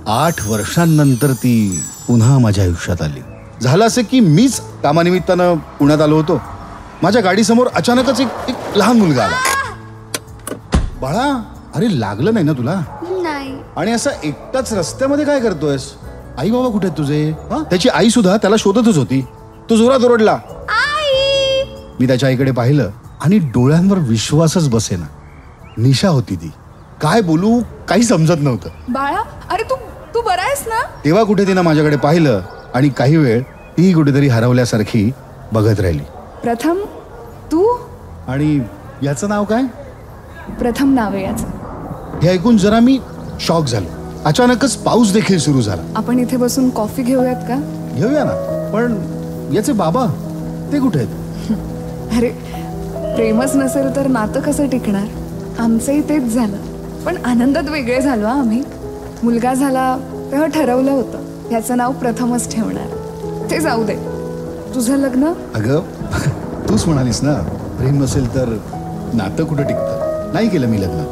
8 वर्षांनंतर ती पुन्हा माझ्या आयुष्यात आली. झालं असं की मीच कामानिमित्तानं पुण्यात आलो होतो. माझ्या गाडीसमोर अचानकच एक लहान मुलगा आला. बाळा, अरे लागलं नाही ना तुला? नाही. आणि असं एकटाच रस्त्यामध्ये काय करतोयस? आई बाबा कुठे आहेत तुझे? त्याची आई सुद्धा त्याला शोधतच होती. तो जोरात ओरडला, आई. मी त्याच्या आईकडे पाहिलं आणि डोळ्यांवर विश्वासच बसेना. निशा होती ती. काय बोलू काही समजत नव्हतं. बाळा, अरे तू बरा आहेस ना? तेव्हा कुठे तिनं माझ्याकडे पाहिलं आणि काही वेळ ती कुठेतरी हरवल्यासारखी बघत राहिली. प्रथम तू? आणि याचं नाव काय? प्रथम नाव आहे याचं. हे ऐकून जरा मी शॉक झालो. अचानकच पाऊस देखील सुरू झाला. आपण इथे बसून कॉफी घेऊयात का? घेऊया ना, पण याचे बाबा ते कुठे आहेत? अरे, प्रेमच नसेल तर नातं कसं टिकणार? आमचंही तेच झालं, पण आनंदात वेगळे झालो आम्ही. मुलगा झाला तेव्हा ठरवलं होतं याचं नाव प्रथमच ठेवणार. ते जाऊ दे, तुझं लग्न? अगं तूच म्हणालीस ना, प्रेम नसेल तर नातं कुठं टिकतं. नाही केलं मी लग्न.